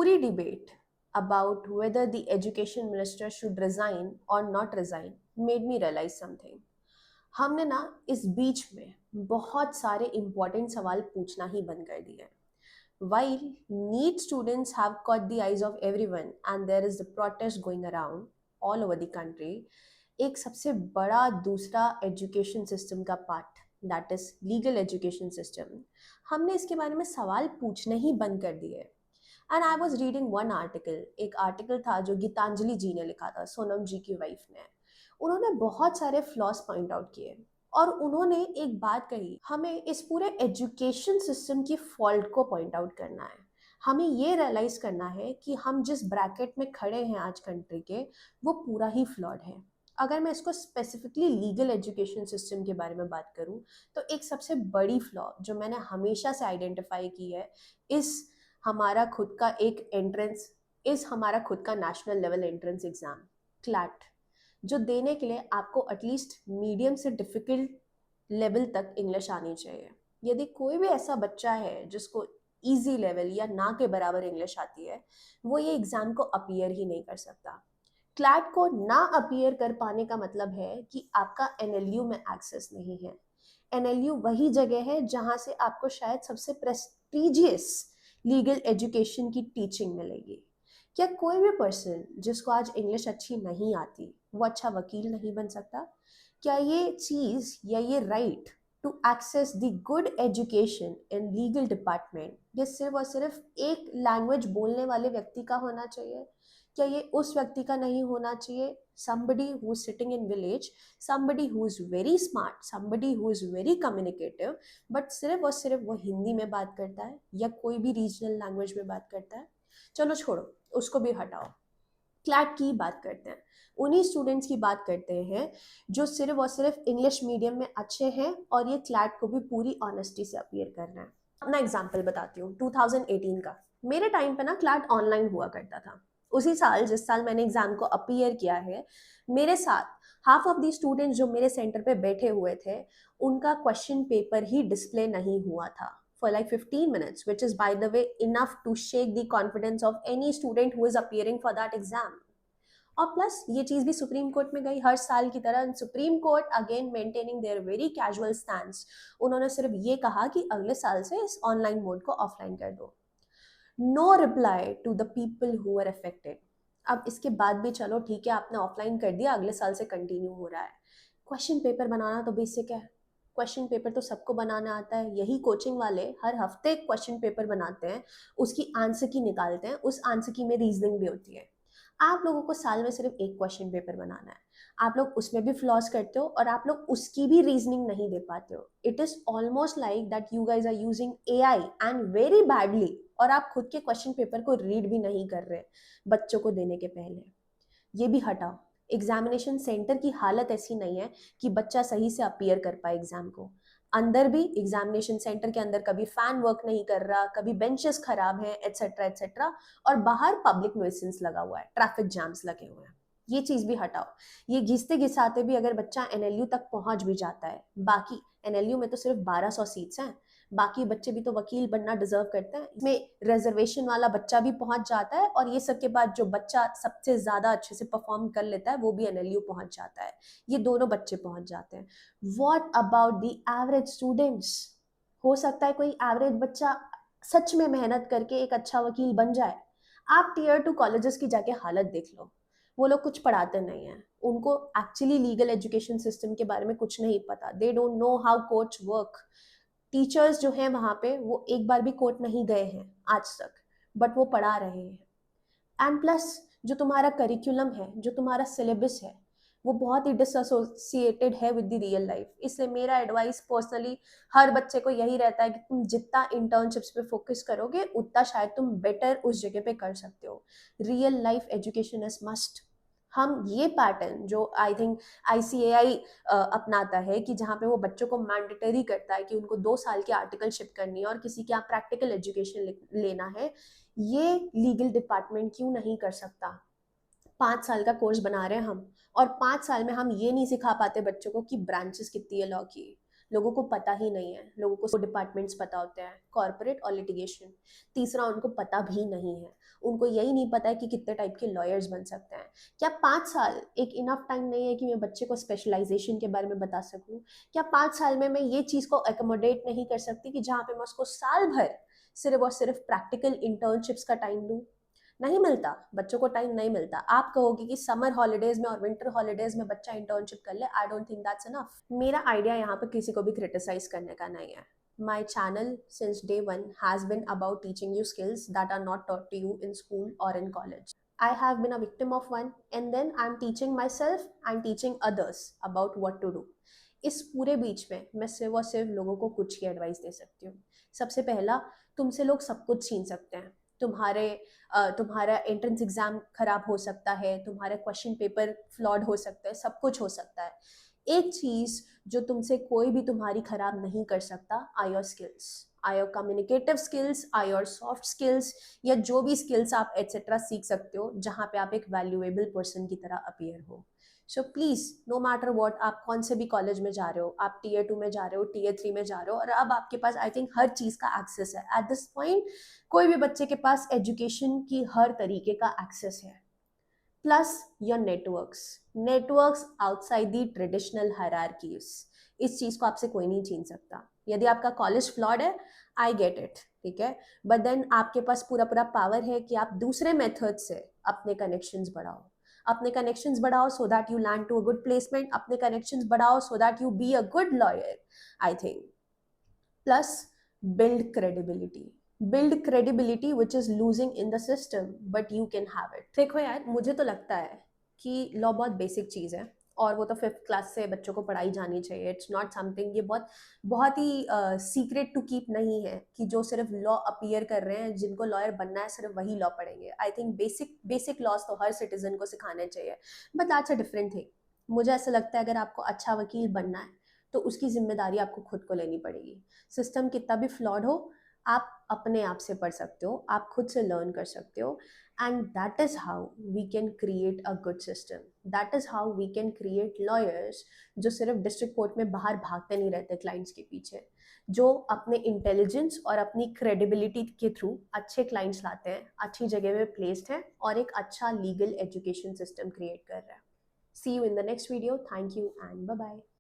पूरी debate about whether the education minister should resign or not resign made me realize something. हमने ना इस बीच में बहुत सारे important सवाल पूछना ही बंद कर दिए. While NEET students have caught the eyes of everyone and there is the protest going around all over the country, एक सबसे बड़ा दूसरा एजुकेशन सिस्टम का part that is legal education system, हमने इसके बारे में सवाल पूछने ही बंद कर दिए. And I was reading one article, एक आर्टिकल था जो गीतांजलि जी ने लिखा था, सोनम जी की वाइफ ने. उन्होंने बहुत सारे फ्लॉज पॉइंट आउट किए और उन्होंने एक बात कही, हमें इस पूरे एजुकेशन सिस्टम की फॉल्ट को पॉइंट आउट करना है. हमें ये रियलाइज करना है कि हम जिस ब्रैकेट में खड़े हैं आज कंट्री के, वो पूरा ही फ्लॉड है. अगर मैं इसको स्पेसिफिकली लीगल एजुकेशन सिस्टम के बारे में बात करूं, तो एक सबसे बड़ी फ्लॉ जो मैंने हमेशा से आइडेंटिफाई की है, इस हमारा खुद का एक एंट्रेंस, इस हमारा खुद का national level entrance exam CLAT, जो देने के लिए आपको एटलीस्ट मीडियम से डिफिकल्ट लेवल तक इंग्लिश आनी चाहिए. यदि कोई भी ऐसा बच्चा है जिसको इजी लेवल या ना के बराबर इंग्लिश आती है, वो ये एग्जाम को अपीयर ही नहीं कर सकता. क्लैट को ना अपीयर कर पाने का मतलब है कि आपका एनएलयू में एक्सेस नहीं है. एनएलयू वही जगह है जहां से आपको शायद सबसे प्रेस्टीजियस लीगल एजुकेशन की टीचिंग मिलेगी. क्या कोई भी पर्सन जिसको आज इंग्लिश अच्छी नहीं आती, वो अच्छा वकील नहीं बन सकता? क्या ये चीज या ये right to access the good education in legal department ये सिर्फ और सिर्फ एक लैंग्वेज बोलने वाले व्यक्ति का होना चाहिए? क्या ये उस व्यक्ति का नहीं होना चाहिए, somebody who is sitting in village, somebody who is very smart, somebody who is very communicative, but सिर्फ और सिर्फ वो हिंदी में बात करता है या कोई भी रीजनल लैंग्वेज में बात करता है? चलो छोड़ो, उसको भी हटाओ. क्लैट की बात करते हैं, उन्हीं स्टूडेंट्स की बात करते हैं जो सिर्फ और सिर्फ इंग्लिश मीडियम में अच्छे हैं और ये क्लैट को भी पूरी ऑनेस्टी से अपीयर कर रहे हैं. अपना एग्जाम्पल बताती हूँ 2018 का. मेरे टाइम पे ना क्लैट ऑनलाइन हुआ करता था. उसी साल, जिस साल मैंने एग्जाम को अपीयर किया है, मेरे साथ हाफ ऑफ दी स्टूडेंट्स जो मेरे सेंटर पे बैठे हुए थे, उनका क्वेश्चन पेपर ही डिस्प्ले नहीं हुआ था for like 15 minutes, which is by the way enough to shake the confidence of any student who is appearing for that exam. और प्लस ये चीज भी सुप्रीम कोर्ट में गई हर साल की तरह. Supreme Court again maintaining their very casual stance, उन्होंने सिर्फ ये कहा कि अगले साल से इस ऑनलाइन मोड को ऑफलाइन कर दो. No reply to the people who are affected. अब इसके बाद भी चलो ठीक है, आपने ऑफलाइन कर दिया, अगले साल से कंटिन्यू हो रहा है. क्वेश्चन पेपर बनाना तो बेसिक है, क्वेश्चन पेपर तो सबको बनाना आता है. यही कोचिंग वाले हर हफ्ते क्वेश्चन पेपर बनाते हैं, उसकी आंसर की निकालते हैं, उस आंसर की में रीजनिंग भी होती है. आप लोगों को साल में सिर्फ एक क्वेश्चन पेपर बनाना है, आप लोग उसमें भी फ्लॉज करते हो और आप लोग उसकी भी रीजनिंग नहीं दे पाते हो. It is almost like that you guys are using AI and very badly, और आप खुद के क्वेश्चन पेपर को रीड भी नहीं कर रहे बच्चों को देने के पहले. ये भी हटाओ. एग्जामिनेशन सेंटर की हालत ऐसी नहीं है कि बच्चा सही से अपीयर कर पाए एग्जाम को. अंदर भी एग्जामिनेशन सेंटर के अंदर कभी फैन वर्क नहीं कर रहा, कभी बेंचेस खराब हैं, एटसेट्रा एटसेट्रा. और बाहर पब्लिक न्यूइसेंस लगा हुआ है, ट्रैफिक जैम्स लगे हुए हैं. ये चीज भी हटाओ. ये घिसते घिसाते भी अगर बच्चा एनएलयू तक पहुंच भी जाता है, बाकी एनएलयू में तो सिर्फ 1200 सीट्स हैं, बाकी बच्चे भी तो वकील बनना डिजर्व करते हैं. इसमें रिजर्वेशन वाला बच्चा भी पहुंच जाता है और ये सब के बाद जो बच्चा सबसे ज्यादा अच्छे से परफॉर्म कर लेता है वो भी एनएलयू पहुंच जाता है. ये दोनों बच्चे पहुंच जाते हैं. What about the average students? हो सकता है कोई एवरेज बच्चा सच में मेहनत करके एक अच्छा वकील बन जाए. आप टीयर 2 कॉलेजेस की जाके हालत देख लो, वो लोग कुछ पढ़ाते नहीं हैं, उनको एक्चुअली लीगल एजुकेशन सिस्टम के बारे में कुछ नहीं पता. They don't know how courts work. Teachers जो हैं वहाँ पे, वो एक बार भी कोर्ट नहीं गए हैं आज तक, बट वो पढ़ा रहे हैं. एंड प्लस जो तुम्हारा करिकुलम है, जो तुम्हारा सिलेबस है, वो बहुत ही डिसएसोसिएटेड है विद द रियल लाइफ. इसलिए मेरा एडवाइस पर्सनली हर बच्चे को यही रहता है कि तुम जितना इंटर्नशिप्स पे फोकस करोगे, उतना शायद तुम बेटर उस जगह पे कर सकते हो. Real life education is must. हम ये पैटर्न जो आई थिंक आईसीएआई अपनाता है कि जहाँ पे वो बच्चों को मैंडेटरी करता है कि उनको 2 साल की आर्टिकलशिप करनी है और किसी की आप प्रैक्टिकल एजुकेशन लेना है, ये लीगल डिपार्टमेंट क्यों नहीं कर सकता? 5 साल का कोर्स बना रहे हैं हम, और 5 साल में हम ये नहीं सिखा पाते बच्चों को कि ब्रांचेस कितनी है लॉ की. लोगों को पता ही नहीं है, लोगों को डिपार्टमेंट्स पता होते हैं, कॉर्पोरेट और लिटिगेशन। तीसरा, उनको पता भी नहीं है, उनको यही नहीं पता है कि कितने टाइप के लॉयर्स बन सकते हैं। क्या 5 साल एक इनफ टाइम नहीं है कि मैं बच्चे को स्पेशलाइजेशन के बारे में बता सकूं? क्या 5 साल में मैं ये चीज़ को एकोमोडेट नहीं कर सकती कि जहाँ पे मैं उसको साल भर सिर्फ और सिर्फ प्रैक्टिकल इंटर्नशिप्स का टाइम दूं? नहीं मिलता, बच्चों को टाइम नहीं मिलता। आप कहोगे कि समर हॉलीडेज में और विंटर हॉलीडेज में बच्चा इंटर्नशिप कर ले, I don't think that's enough. मेरा आइडिया यहाँ पे किसी को भी क्रिटिसाइज करने का नहीं है। My channel since day one has been about teaching you skills that are not taught to you in school or in college. I have been a victim of one, and then I'm teaching myself and teaching others about what to do. इस पूरे बीच में मैं सिर्फ और सिर्फ लोगों को कुछ ही एडवाइस दे सकती हूँ। सबसे पहला, तुमसे लोग सब कुछ छीन सकते हैं। तुम्हारा एंट्रेंस एग्जाम खराब हो सकता है, तुम्हारे क्वेश्चन पेपर फ्लॉड हो सकते हैं, सब कुछ हो सकता है। एक चीज जो तुमसे कोई भी तुम्हारी खराब नहीं कर सकता, are your skills, are your communicative skills, are your soft skills, या जो भी स्किल्स आप एटसेट्रा सीख सकते हो जहाँ पे आप एक वैल्यूएबल पर्सन की तरह अपीयर हो। So please, no matter what, आप कौन से भी कॉलेज में जा रहे हो, आप टीयर 2 में जा रहे हो, टीयर 3 में जा रहे हो, और अब आपके पास आई थिंक हर चीज का एक्सेस है एट दिस पॉइंट। कोई भी बच्चे के पास एजुकेशन की हर तरीके का एक्सेस है। Plus your networks outside the traditional hierarchies. इस चीज को आपसे कोई नहीं छीन सकता। यदि आपका कॉलेज फ्लॉड है, आई गेट इट, ठीक है, बट देन आपके पास पूरा पूरा पावर है कि आप दूसरे मेथड से अपने कनेक्शंस बढ़ाओ। अपने कनेक्शंस बढ़ाओ so that you land to a good placement, अपने कनेक्शंस बढ़ाओ so that you be a good lawyer, I think. Plus, build credibility. Build credibility which is losing in the system, but you can have it. देखो यार, मुझे तो लगता है कि law बहुत बेसिक चीज़ है, और वो तो 5th क्लास से बच्चों को पढ़ाई जानी चाहिए। इट्स नॉट समथिंग, ये बहुत बहुत ही सीक्रेट टू कीप नहीं है कि जो सिर्फ लॉ अपीयर कर रहे हैं, जिनको लॉयर बनना है, सिर्फ वही लॉ पढ़ेंगे। I think basic basic laws तो हर सिटीजन को सिखाने चाहिए, but that's a different thing. मुझे ऐसा लगता है अगर आपको अच्छा वकील बनना है तो उसकी जिम्मेदारी आपको खुद को लेनी पड़ेगी। सिस्टम कितना भी फ्लॉड हो, आप अपने आप से पढ़ सकते हो, आप खुद से लर्न कर सकते हो, and that is how we can create a good system. That is how we can create lawyers जो सिर्फ डिस्ट्रिक्ट कोर्ट में बाहर भागते नहीं रहते क्लाइंट्स के पीछे, जो अपने इंटेलिजेंस और अपनी क्रेडिबिलिटी के थ्रू अच्छे क्लाइंट्स लाते हैं, अच्छी जगह में प्लेस्ड हैं, और एक अच्छा लीगल एजुकेशन सिस्टम क्रिएट कर रहे हैं। See you in the next video. Thank you and bye bye.